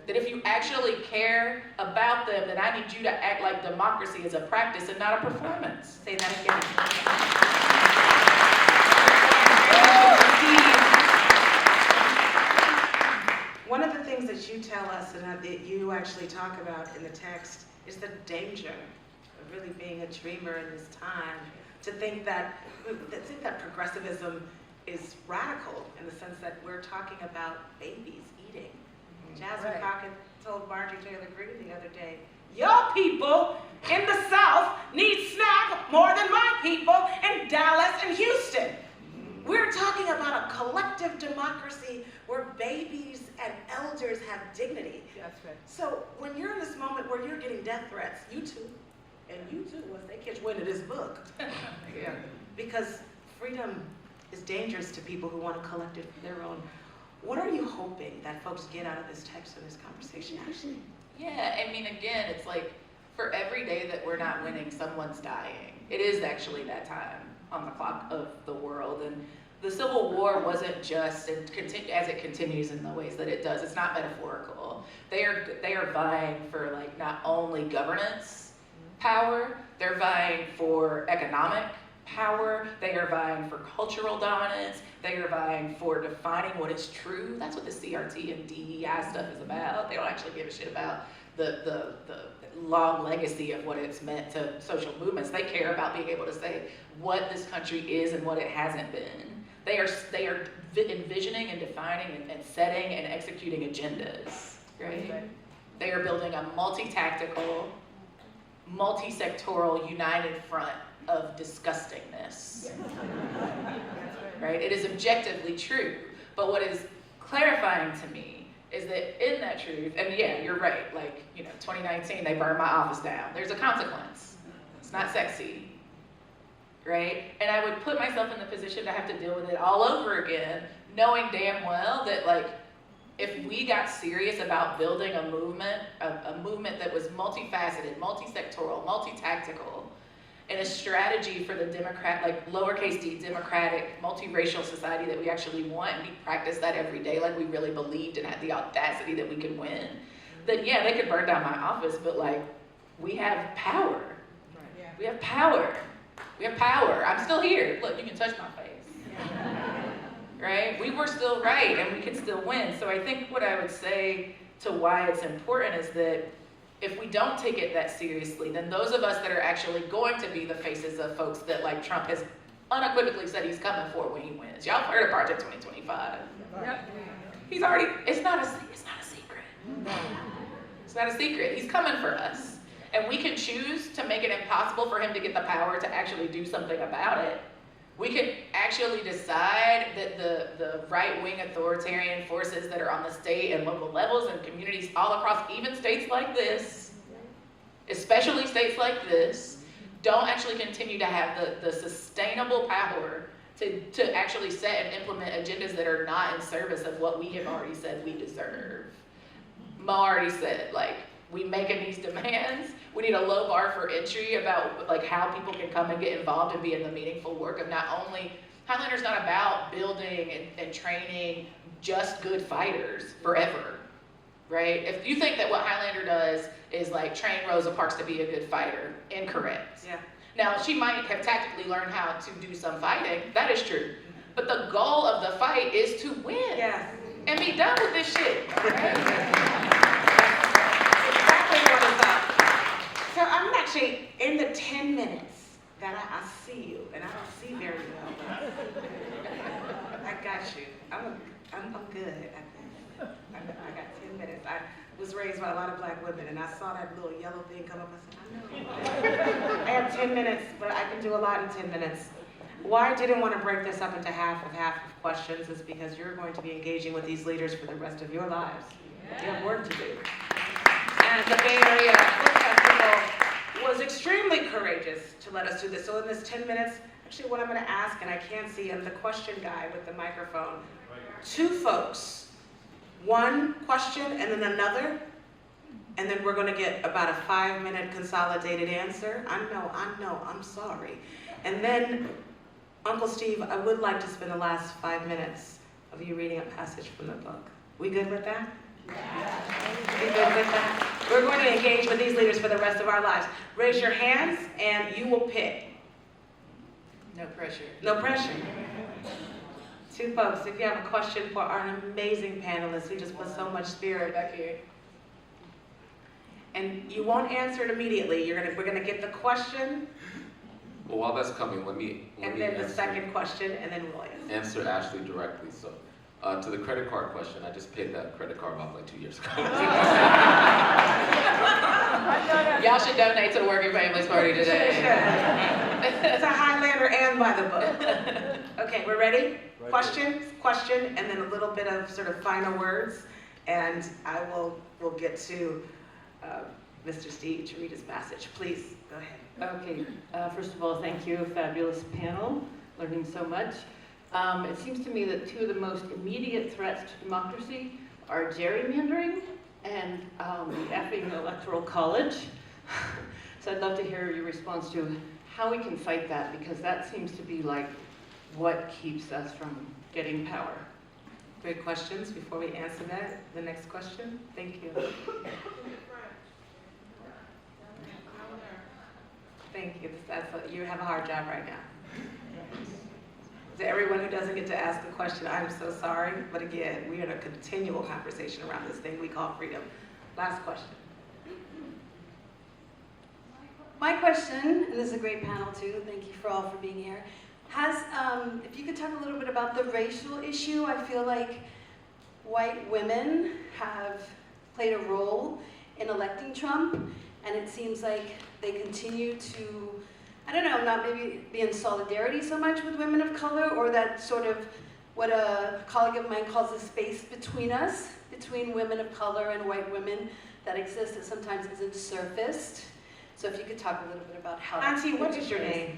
That if you actually care about them, then I need you to act like democracy is a practice and not a performance. Say that again. One of the things that you tell us and that you actually talk about in the text is the danger of really being a dreamer in this time. To think that progressivism is radical in the sense that we're talking about babies eating. Jasmine Crockett told Marjorie Taylor Greene the other day, your people in the South need SNAP more than my people in Dallas and Houston. We're talking about a collective democracy where babies and elders have dignity. That's right. So when you're in this moment where you're getting death threats, you too, once they catch wind of this book, Yeah. because freedom is dangerous to people who want to collect it for their own. What are you hoping that folks get out of this text and this conversation actually? Yeah, I mean, again, it's like for every day that we're not winning, someone's dying. It is actually that time on the clock of the world. And the Civil War wasn't just, and as it continues in the ways that it does, it's not metaphorical. They are vying for like not only governance power, they're vying for economic power, they are vying for cultural dominance, they are vying for defining what is true. That's what the CRT and DEI stuff is about. They don't actually give a shit about the long legacy of what it's meant to social movements. They care about being able to say what this country is and what it hasn't been. They are envisioning and defining and setting and executing agendas, right? They are building a multi-tactical, multi-sectoral, united front of disgustingness, right? It is objectively true, but what is clarifying to me is that in that truth, and yeah, you're right, like, 2019, they burned my office down. There's a consequence. It's not sexy, right? And I would put myself in the position to have to deal with it all over again, knowing damn well that, like, if we got serious about building a movement that was multifaceted, multi-sectoral, multi-tactical, and a strategy for the lowercase d, democratic, multiracial society that we actually want, and we practice that every day like we really believed and had the audacity that we could win, then yeah, they could burn down my office, but like, we have power. Yeah. We have power. We have power. I'm still here. Look, you can touch my face. Right? We were still right, and we can still win. So I think what I would say to why it's important is that if we don't take it that seriously, then those of us that are actually going to be the faces of folks that, like, Trump has unequivocally said he's coming for when he wins. Y'all heard of Project 2025. Yep. He's already, it's not a secret. It's not a secret. He's coming for us. And we can choose to make it impossible for him to get the power to actually do something about it. We can actually decide that the right-wing authoritarian forces that are on the state and local levels and communities all across, even states like this, especially states like this, don't actually continue to have the sustainable power to actually set and implement agendas that are not in service of what we have already said we deserve. Mo already said, like, we making these demands. We need a low bar for entry about like how people can come and get involved and be in the meaningful work of not only, Highlander's not about building and training just good fighters forever, right? If you think that what Highlander does is like train Rosa Parks to be a good fighter, incorrect. Yeah. Now, she might have tactically learned how to do some fighting, that is true. But the goal of the fight is to win. Yes. And be done with this shit, right? So I'm actually in the 10 minutes that I see you, and I don't see very well, but I got you. I'm good at this. I got 10 minutes. I was raised by a lot of black women, and I saw that little yellow thing come up. I said, I know. I have 10 minutes, but I can do a lot in 10 minutes. Why I didn't want to break this up into half of questions is because you're going to be engaging with these leaders for the rest of your lives. You have work to do. And the Bay Area Book Festival was extremely courageous to let us do this. So in this 10 minutes, actually what I'm going to ask, and I can't see him, the question guy with the microphone, 2 folks, 1 question and then another, and then we're going to get about a 5-minute consolidated answer. I know, I'm sorry. And then, Uncle Steve, I would like to spend the last 5 minutes of you reading a passage from the book. We good with that? We good with that? We're going to engage with these leaders for the rest of our lives. Raise your hands and you will pick. No pressure. No pressure. 2 folks, if you have a question for our amazing panelists who just put so much spirit back here. And you won't answer it immediately. We're gonna get the question, Well, while that's coming, let me and then the second question, and then we'll answer. answer Ashley directly. So, to the credit card question, I just paid that credit card off like 2 years ago. Y'all should donate to the Working Families Party today. It's a Highlander and by the book. Okay, we're ready? Right. Question, and then a little bit of sort of final words, and we'll get to Mr. Steve to read his passage. Please, go ahead. Okay, first of all, thank you, fabulous panel, learning so much. It seems to me that two of the most immediate threats to democracy are gerrymandering and the effing electoral college. So I'd love to hear your response to how we can fight that, because that seems to be like what keeps us from getting power. Great questions. Before we answer that, the next question. Thank you. Thank you. You have a hard job right now. To everyone who doesn't get to ask a question, I'm so sorry. But again, we're in a continual conversation around this thing we call freedom. Last question. My question, and this is a great panel too, thank you for all for being here, if you could talk a little bit about the racial issue. I feel like white women have played a role in electing Trump, and it seems like they continue to, I don't know, not maybe be in solidarity so much with women of color, or that sort of what a colleague of mine calls the space between us, between women of color and white women that exists that sometimes isn't surfaced. So if you could talk a little bit about how that. Auntie, what is your name?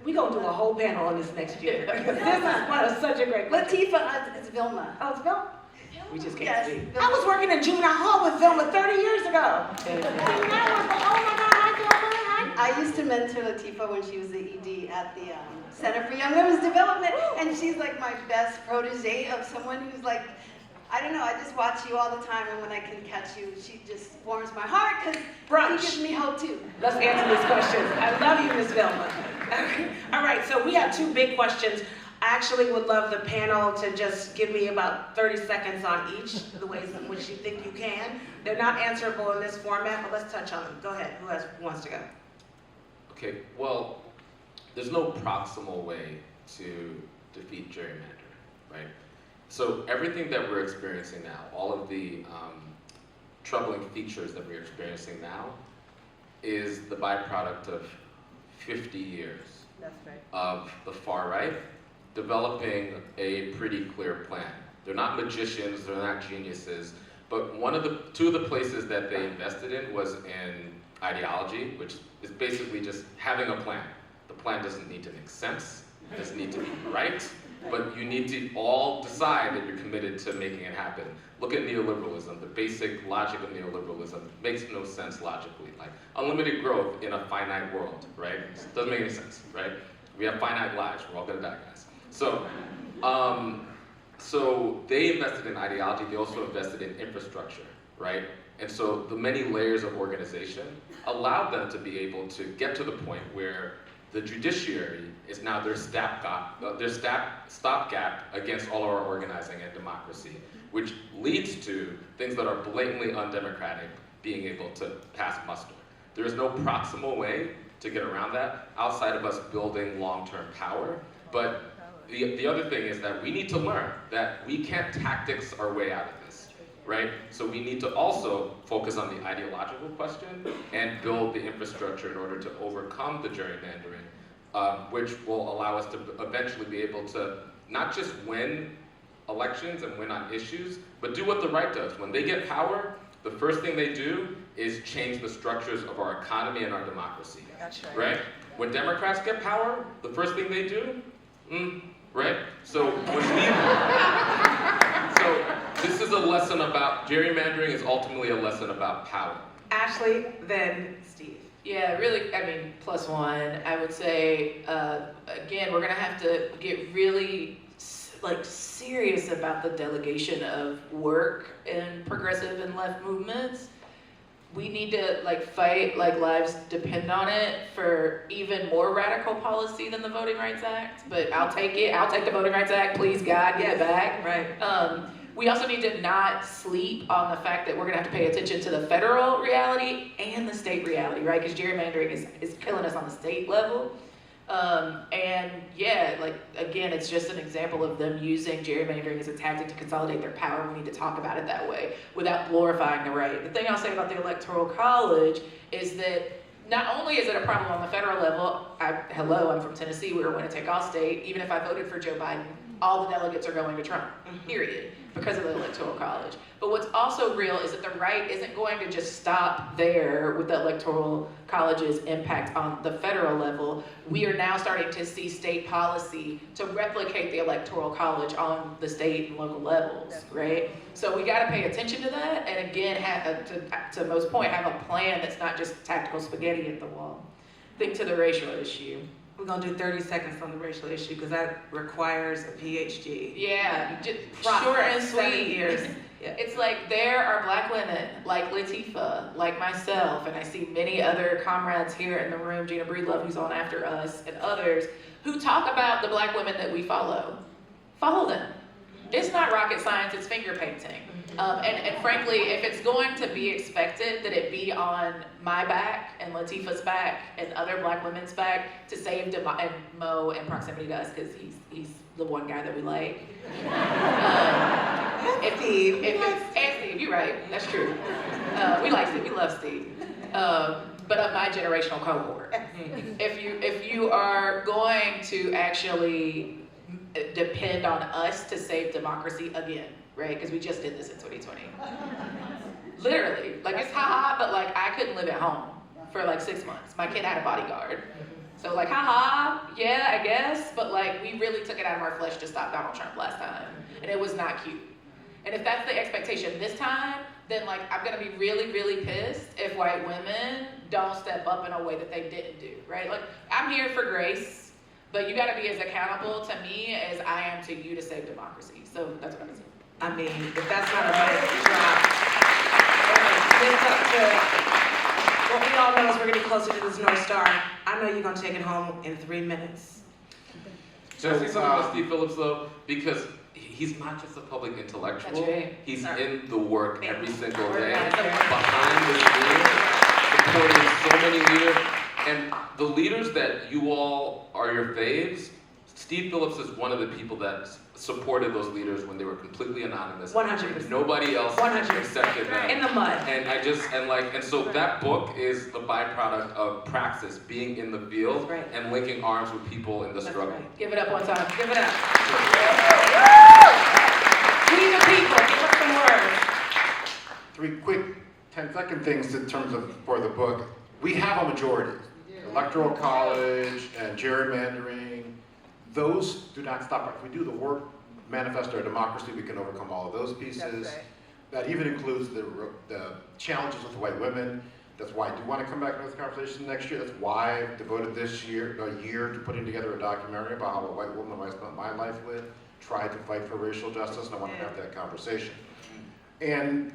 We're going to do a whole panel on this next year. Because this is such a great question. Lateefah, it's Vilma. Oh, it's Vilma? We just can't Yes, see. Vilma. I was working in juvenile hall with Vilma 30 years ago. And I was like, oh my God, hi Vilma, hi. I used to mentor Lateefah when she was the ED at the Center for Young Women's Development, and she's like my best protege of someone who's like, I don't know, I just watch you all the time, and when I can catch you, she just warms my heart, because Brunch. she gives me hope too. Let's answer these questions. I love you, Miss Vilma. Okay. All right, so we have two big questions. I actually would love the panel to just give me about 30 seconds on each of the ways in which you think you can. They're not answerable in this format, but let's touch on them. Go ahead, who wants to go? Okay, well, there's no proximal way to defeat gerrymandering, right? So everything that we're experiencing now, all of the troubling features that we're experiencing now, is the byproduct of 50 years That's right. of the far right developing a pretty clear plan. They're not magicians, they're not geniuses, but two of the places that they invested in was in ideology, which is basically just having a plan. The plan doesn't need to make sense, it doesn't need to be right, but you need to all decide that you're committed to making it happen. Look at neoliberalism. The basic logic of neoliberalism makes no sense logically. Like unlimited growth in a finite world, right? It doesn't make any sense, right? We have finite lives. We're all gonna die, guys. So they invested in ideology. They also invested in infrastructure, right? And so the many layers of organization allowed them to be able to get to the point where the judiciary is now their stopgap against all of our organizing and democracy, which leads to things that are blatantly undemocratic being able to pass muster. There is no proximal way to get around that outside of us building long-term power. But the other thing is that we need to learn that we can't tactics our way out of this, right? So we need to also focus on the ideological question and build the infrastructure in order to overcome the gerrymandering, which will allow us to eventually be able to not just win elections and win on issues, but do what the right does. When they get power, the first thing they do is change the structures of our economy and our democracy. That's Right? When Democrats get power, the first thing they do, right? So this is a lesson about, gerrymandering is ultimately a lesson about power. Ashley, then Steve. Yeah, really, I mean, plus one, I would say, again, we're gonna have to get really serious about the delegation of work in progressive and left movements. We need to fight like lives depend on it for even more radical policy than the Voting Rights Act, but I'll take it. I'll take the Voting Rights Act, please God, get it back. Right. We also need to not sleep on the fact that we're gonna have to pay attention to the federal reality and the state reality, right? Because gerrymandering is killing us on the state level. And yeah, again, it's just an example of them using gerrymandering as a tactic to consolidate their power. We need to talk about it that way without glorifying the right. The thing I'll say about the Electoral College is that not only is it a problem on the federal level, I'm from Tennessee, we were Winnipeg All-State, even if I voted for Joe Biden, all the delegates are going to Trump, period, because of the Electoral College. But what's also real is that the right isn't going to just stop there with the Electoral College's impact on the federal level. We are now starting to see state policy to replicate the Electoral College on the state and local levels, right? So we gotta pay attention to that, and again, to Mo's point, have a plan that's not just tactical spaghetti at the wall. Think to the racial issue. We're gonna do 30 seconds on the racial issue because that requires a PhD. Yeah, just Process, short and 7 sweet. years. Yeah. It's like there are black women like Lateefah, like myself, and I see many other comrades here in the room, Gina Breedlove, who's on after us, and others, who talk about the black women that we follow. Follow them. It's not rocket science, it's finger painting. And frankly, if it's going to be expected that it be on my back and Lateefah's back and other black women's back to save and Mo in proximity to us, because he's the one guy that we like. And Steve, you're right, that's true. We like Steve, we love Steve. But of my generational cohort. If you are going to actually depend on us to save democracy again, right? Because we just did this in 2020. Literally, like it's haha, but like I couldn't live at home for like 6 months. My kid had a bodyguard. So like haha, yeah, I guess, but like we really took it out of our flesh to stop Donald Trump last time. And it was not cute. And if that's the expectation this time, then like I'm gonna be really, really pissed if white women don't step up in a way that they didn't do, right? Like I'm here for grace, but you gotta be as accountable to me as I am to you to save democracy. So that's what I'm saying. I mean, if that's not a mic drop, lift up to what we all know is we're getting closer to this North Star. I know you're gonna take it home in 3 minutes. Can I say something about Steve Phillips though? Because he's not just a public intellectual. That's right. He's in the work every single day, Organizer. behind the scenes, supporting so many leaders. And the leaders that you all are your faves, Steve Phillips is one of the people that supported those leaders when they were completely anonymous. 100%. Nobody else 100%. accepted them. In the mud. And so that book is the byproduct of praxis, being in the field That's right. and linking arms with people in the That's struggle. right. Give it up one time. Give it up. We the people, give us some words. 3 quick 10-second things in terms of for the book. We have a majority. Electoral college and gerrymandering, those do not stop. If we do the work, manifest our democracy, we can overcome all of those pieces. That's right. That even includes the challenges with white women. That's why I do want to come back to this conversation next year. That's why I devoted a year to putting together a documentary about how a white woman who I spent my life with tried to fight for racial justice, and I want to have that conversation. And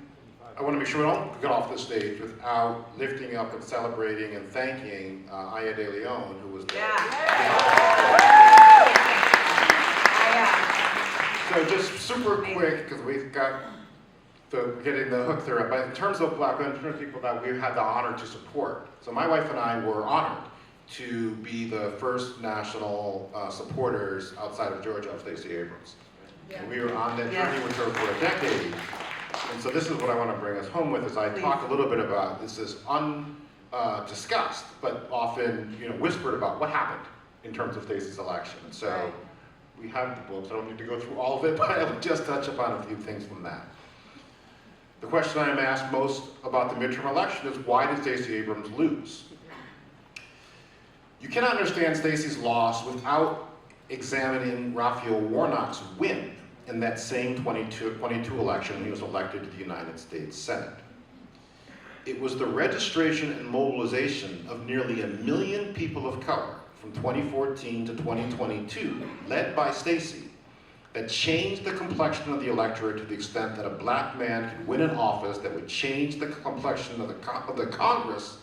I want to make sure we don't get off the stage without lifting up and celebrating and thanking Aya De Leon, who was there. So just super quick, because we've got getting the hook there. But in terms of black women, in terms of people that we've had the honor to support. So my wife and I were honored to be the first national supporters outside of Georgia of Stacey Abrams. Yeah. And we were on that journey with her for a decade. And so this is what I want to bring us home with, as I talk a little bit about, this is undiscussed, but often whispered about what happened in terms of Stacey's election. And so we have the books, I don't need to go through all of it, but I will just touch upon a few things from that. The question I'm asked most about the midterm election is, why did Stacey Abrams lose? You cannot understand Stacey's loss without examining Raphael Warnock's win in that same 22 election when he was elected to the United States Senate. It was the registration and mobilization of nearly 1 million people of color from 2014 to 2022, led by Stacey, that changed the complexion of the electorate to the extent that a black man could win an office that would change the complexion of the Congress,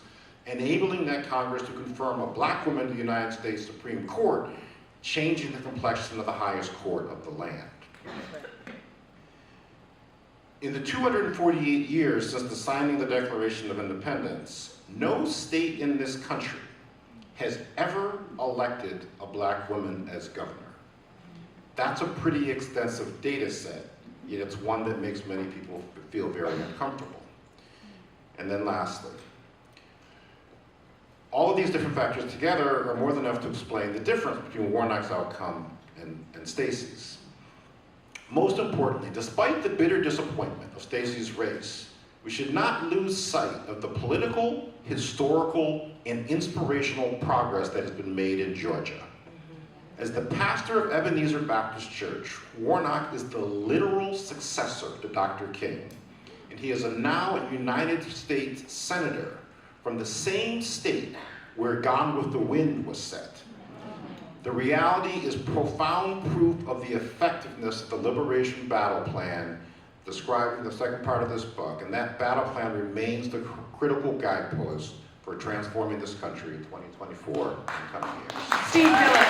enabling that Congress to confirm a black woman to the United States Supreme Court, changing the complexion of the highest court of the land. In the 248 years since the signing of the Declaration of Independence, no state in this country has ever elected a black woman as governor. That's a pretty extensive data set, yet it's one that makes many people feel very uncomfortable. And then lastly, all of these different factors together are more than enough to explain the difference between Warnock's outcome and Stacey's. Most importantly, despite the bitter disappointment of Stacey's race, we should not lose sight of the political, historical, and inspirational progress that has been made in Georgia. As the pastor of Ebenezer Baptist Church, Warnock is the literal successor to Dr. King, and he is now a United States Senator from the same state where Gone with the Wind was set. The reality is profound proof of the effectiveness of the liberation battle plan described in the second part of this book, and that battle plan remains the critical guidepost for transforming this country in 2024 and coming years. Steve Phillips.